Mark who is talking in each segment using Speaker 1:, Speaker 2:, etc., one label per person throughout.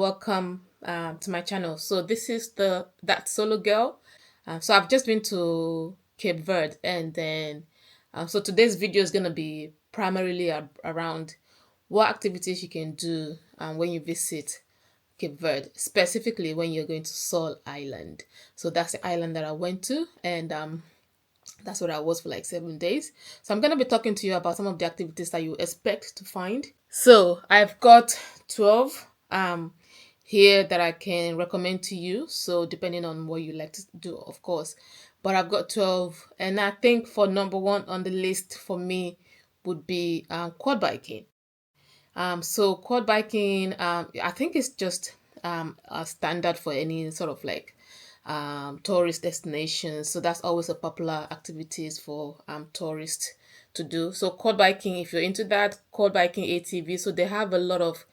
Speaker 1: welcome to my channel. So this is that solo girl. So I've just been to Cape Verde, and then so today's video is gonna be primarily around what activities you can do when you visit Cape Verde, specifically when you're going to Sal Island. So that's the island that I went to, and that's what I was for like 7 days. So I'm going to be talking to you about some of the activities that you expect to find. So I've got 12 here that I can recommend to you. So depending on what you like to do, of course. But I've got 12. And I think for number one on the list for me would be quad biking. So quad biking, I think it's just a standard for any sort of like tourist destinations. So that's always a popular activities for tourists to do. So quad biking, if you're into that, quad biking ATV. So they have a lot of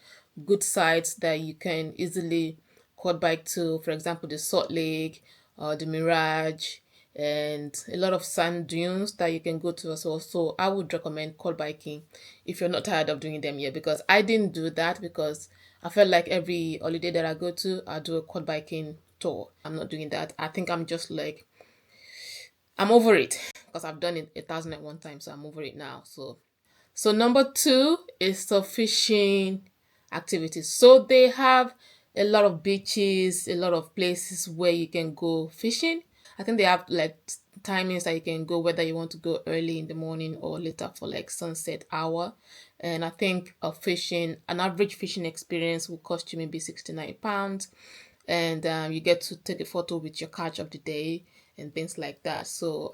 Speaker 1: good sites that you can easily quad bike to. For example, the Salt Lake or the Mirage, and a lot of sand dunes that you can go to as well. So I would recommend quad biking if you're not tired of doing them yet, because I didn't do that because I felt like every holiday that I go to, I do a quad biking tour. I'm not doing that. I think I'm just like, I'm over it because I've done it 1,001 times, so I'm over it now. So number two is the fishing activities. So they have a lot of beaches, a lot of places where you can go fishing. I think they have like timings that you can go, whether you want to go early in the morning or later for like sunset hour. And I think an average fishing experience will cost you maybe £69, and you get to take a photo with your catch of the day and things like that. So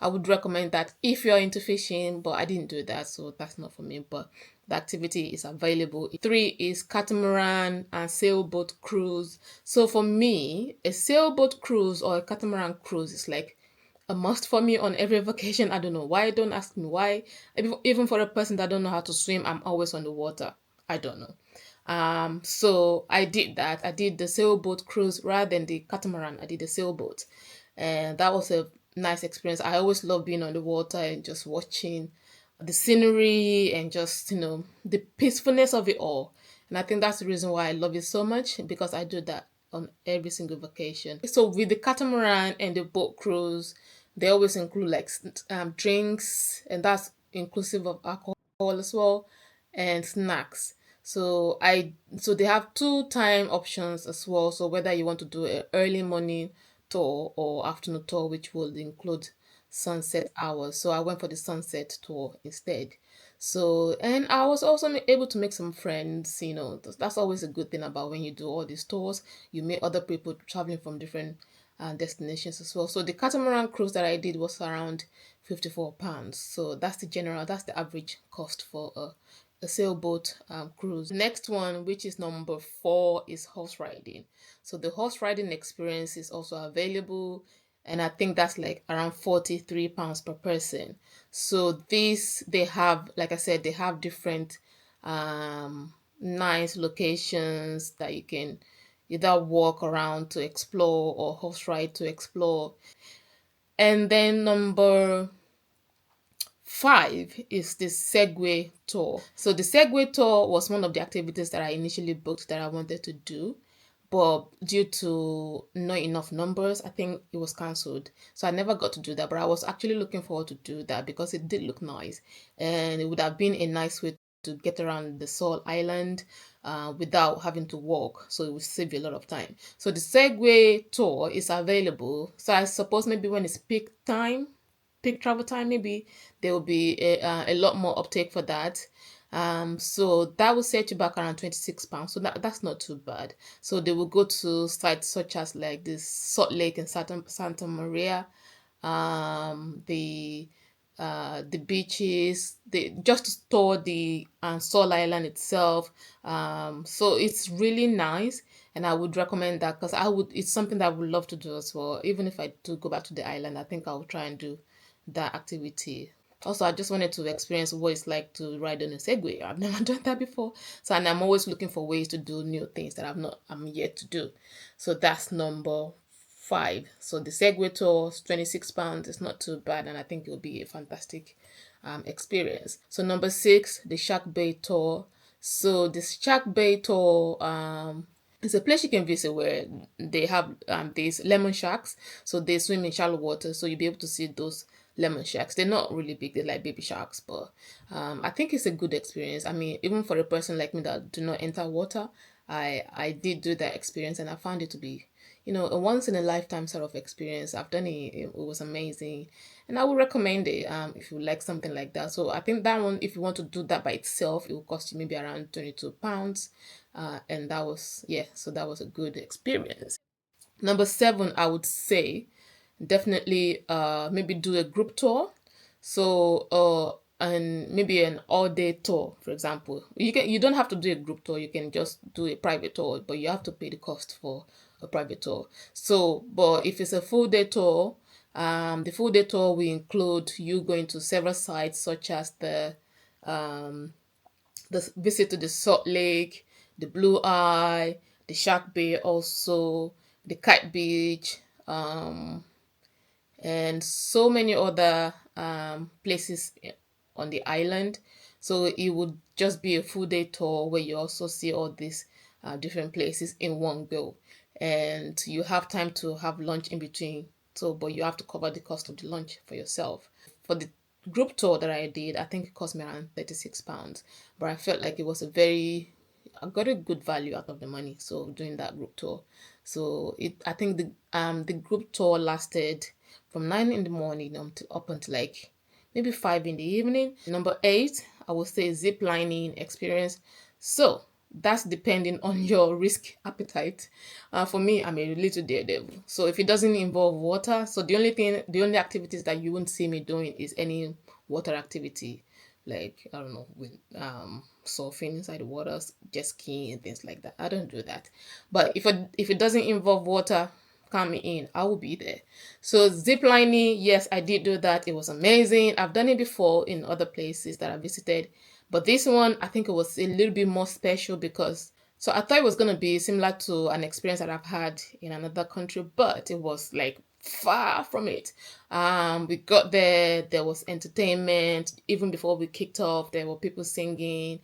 Speaker 1: I would recommend that if you're into fishing, but I didn't do that, so that's not for me. But the activity is available. Three is catamaran and sailboat cruise. So for me, a sailboat cruise or a catamaran cruise is like a must for me on every vacation. I don't know why. Don't ask me why. Even for a person that don't know how to swim, I'm always on the water. I don't know. So I did that. I did the sailboat cruise rather than the catamaran. I did the sailboat, and that was a nice experience. I always love being on the water and just watching the scenery and just the peacefulness of it all. And I think that's the reason why I love it so much, because I do that on every single vacation. So with the catamaran and the boat cruise, they always include like drinks, and that's inclusive of alcohol as well, and snacks. So they have two time options as well. So whether you want to do an early morning tour or afternoon tour, which will include sunset hours. So I went for the sunset tour instead. So, and I was also able to make some friends. That's always a good thing about when you do all these tours. You meet other people traveling from different destinations as well. So the catamaran cruise that I did was around £54. So that's the average cost for a sailboat cruise. Next one, which is number four, is horse riding. So the horse riding experience is also available, and I think that's like around £43 per person. So this, they have, like I said, they have different nice locations that you can either walk around to explore or horse ride to explore. And then number five is the Segway Tour. So the Segway Tour was one of the activities that I initially booked that I wanted to do, but due to not enough numbers, I think it was cancelled. So I never got to do that, but I was actually looking forward to do that because it did look nice, and it would have been a nice way to get around the Sal Island without having to walk. So it would save you a lot of time. So the Segway Tour is available. So I suppose maybe when it's peak travel time, maybe there will be a lot more uptake for that. So that will set you back around £26. So that's not too bad. So they will go to sites such as like this Salt Lake and Santa Maria, the beaches, just to tour the Sal Island itself. So it's really nice, and I would recommend that because it's something that I would love to do as well. Even if I do go back to the island, I think I'll try and do that activity. Also, I just wanted to experience what it's like to ride on a Segway. I've never done that before. So, and I'm always looking for ways to do new things that I'm yet to do. So that's number five. So the Segway tour is £26. It's not too bad, and I think it'll be a fantastic experience. So number six, the Shark Bay tour. So the Shark Bay tour, It's a place you can visit where they have these lemon sharks. So they swim in shallow water, so you'll be able to see those lemon sharks. They're not really big; they're like baby sharks, but I think it's a good experience. I mean, even for a person like me that do not enter water, I did do that experience, and I found it to be, a once in a lifetime sort of experience. I've done it; it was amazing, and I would recommend it if you like something like that. So I think that one, if you want to do that by itself, it will cost you maybe around £22. And that was, yeah, so that was a good experience. Number seven, I would say definitely maybe do a group tour. So and maybe an all-day tour, for example. You don't have to do a group tour, you can just do a private tour, but you have to pay the cost for a private tour. So but if it's a full day tour, the full day tour will include you going to several sites such as the visit to the Salt Lake, the Blue Eye, the Shark Bay, also the Kite Beach, and so many other places on the island. So it would just be a full day tour where you also see all these different places in one go, and you have time to have lunch in between. So, but you have to cover the cost of the lunch for yourself. For the group tour that I did, I think it cost me around £36, but I felt like it was I got a good value out of the money. So doing that group tour, so I think the group tour lasted from 9 in the morning up until like maybe 5 in the evening. Number eight, I would say zip lining experience. So that's depending on your risk appetite. For me, I'm a little daredevil. So if it doesn't involve water, so the only activities that you won't see me doing is any water activity, like I don't know, with surfing inside the waters, jet skiing and things like that. I don't do that. But if it doesn't involve water, count me in. I will be there. So zip lining, yes, I did do that. It was amazing. I've done it before in other places that I visited, but this one I think it was a little bit more special because so I thought it was gonna be similar to an experience that I've had in another country, but it was like far from it. We got there, there was entertainment. Even before we kicked off, there were people singing.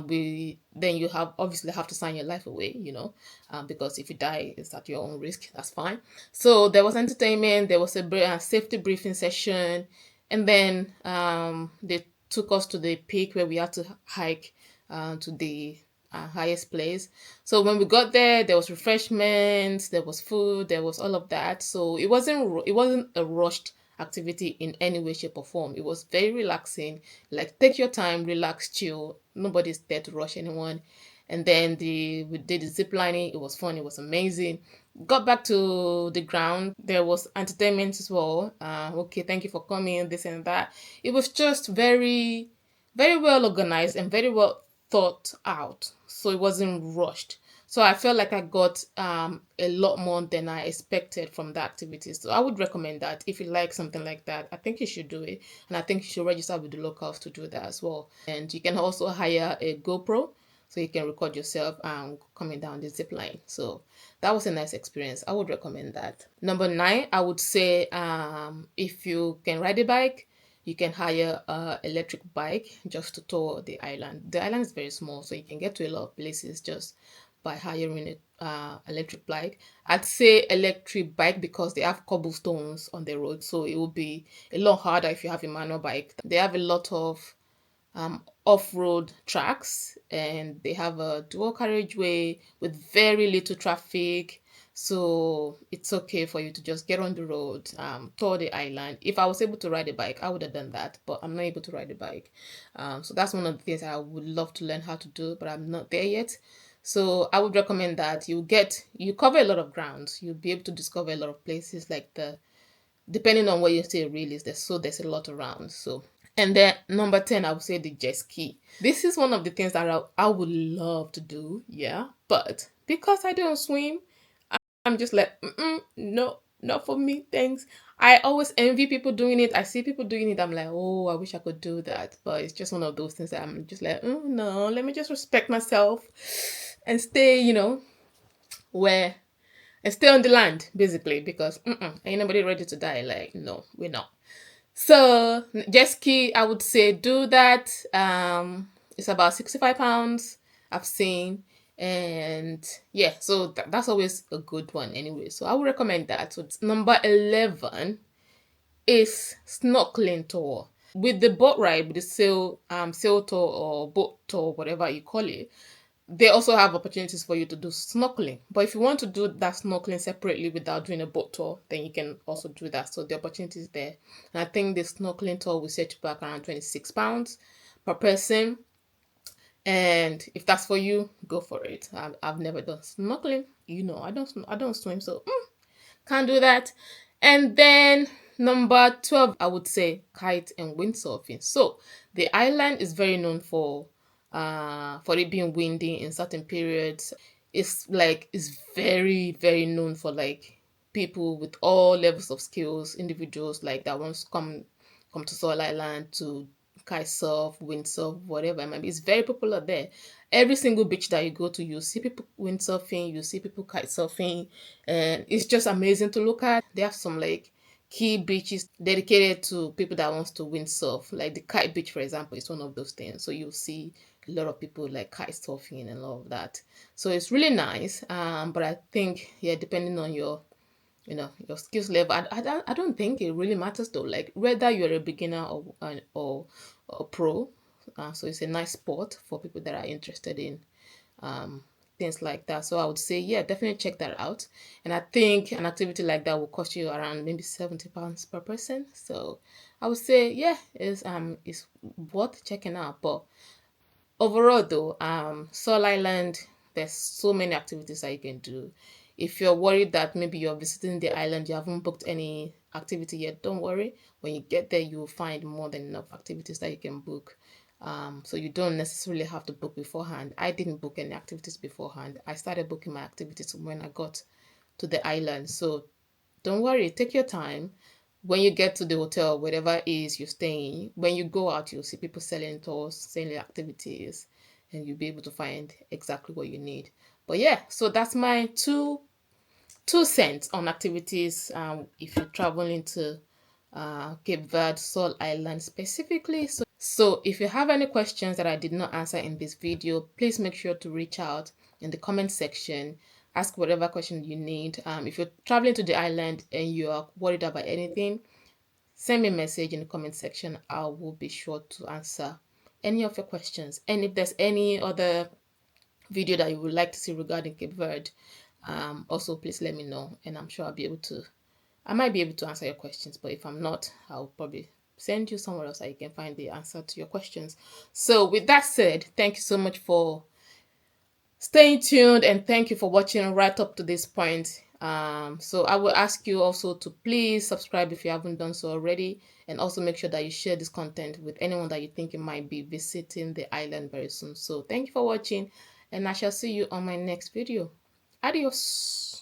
Speaker 1: We then you have obviously have to sign your life away, because if you die, it's at your own risk. That's fine. So there was entertainment. There was a safety briefing session, and then they took us to the peak where we had to hike to the highest place. So when we got there, there was refreshments, there was food, there was all of that. So it wasn't a rushed activity in any way, shape, or form. It was very relaxing. Like take your time, relax, chill. Nobody's there to rush anyone. And then we did the zip lining. It was fun. It was amazing. Got back to the ground. There was entertainment as well. Okay, thank you for coming. This and that. It was just very, very well organized and very well thought out. So it wasn't rushed. So I felt like I got a lot more than I expected from the activities. So I would recommend that if you like something like that. I think you should do it, and I think you should register with the locals to do that as well. And you can also hire a GoPro so you can record yourself coming down the zip line. So that was a nice experience. I would recommend that. Number nine, I would say if you can ride a bike, you can hire a electric bike just to tour the island. The island is very small, so you can get to a lot of places just by hiring an electric bike. I'd say electric bike because they have cobblestones on the road, so it will be a lot harder if you have a manual bike. They have a lot of off-road tracks, and they have a dual carriageway with very little traffic, so it's okay for you to just get on the road, tour the island. If I was able to ride a bike, I would have done that, but I'm not able to ride a bike. So that's one of the things I would love to learn how to do, but I'm not there yet. So I would recommend that you cover a lot of ground. You'll be able to discover a lot of places, like depending on where you stay really is, there's a lot around. So and then number 10, I would say the jet ski. This is one of the things that I would love to do, yeah. But because I don't swim, I'm just like, no, not for me, thanks. I always envy people doing it. I see people doing it. I'm like, oh, I wish I could do that. But it's just one of those things that I'm just like, no, let me just respect myself and stay, where and stay on the land, basically, because ain't nobody ready to die. Like, no, we're not. So jet ski, I would say do that. It's about £65 I've seen, And yeah, so that's always a good one anyway. So I would recommend that. So number 11 is snorkeling tour. With the boat ride, with the sail tour or boat tour, whatever you call it, they also have opportunities for you to do snorkeling. But if you want to do that snorkeling separately without doing a boat tour, then you can also do that. So the opportunity is there. And I think the snorkeling tour will set you back around £26 per person. And if that's for you, go for it. I've never done snorkeling. You know, I don't swim, so can't do that. And then number 12, I would say kite and windsurfing. So the island is very known for it being windy in certain periods. It's very, very known for like people with all levels of skills, individuals like that wants to come to Sal Island to kite surf, windsurf, whatever it might be. It's very popular there. Every single beach that you go to, you see people windsurfing, you see people kite surfing, and it's just amazing to look at. They have some like key beaches dedicated to people that wants to windsurf. Like the Kite Beach, for example, is one of those things. So you'll see a lot of people like kite surfing and all of that. So it's really nice. But I think yeah, depending on your skills level, I don't think it really matters though. Like whether you're a beginner or pro. So it's a nice sport for people that are interested in um, things like that. So I would say, yeah, definitely check that out. And I think an activity like that will cost you around maybe £70 per person. So I would say, yeah, it's worth checking out. But overall, though, Sol Island, there's so many activities that you can do. If you're worried that maybe you're visiting the island, you haven't booked any activity yet, don't worry. When you get there, you will find more than enough activities that you can book. So you don't necessarily have to book beforehand. I didn't book any activities beforehand. I started booking my activities when I got to the island. So don't worry, take your time. When you get to the hotel, whatever it is you're staying, when you go out, you'll see people selling tours, selling activities, and you'll be able to find exactly what you need. But yeah, so that's my two cents on activities if you're traveling to Cape Verde, Sol Island specifically. So if you have any questions that I did not answer in this video, please make sure to reach out in the comment section. Ask whatever question you need. If you're traveling to the island and you are worried about anything, send me a message in the comment section. I will be sure to answer any of your questions. And if there's any other video that you would like to see regarding Cape Verde, also please let me know, and I'm sure I might be able to answer your questions, but if I'm not, I'll probably send you somewhere else that you can find the answer to your questions. So with that said, thank you so much for staying tuned, and thank you for watching right up to this point. So I will ask you also to please subscribe if you haven't done so already, and also make sure that you share this content with anyone that you think you might be visiting the island very soon. So thank you for watching, and I shall see you on my next video. Adios.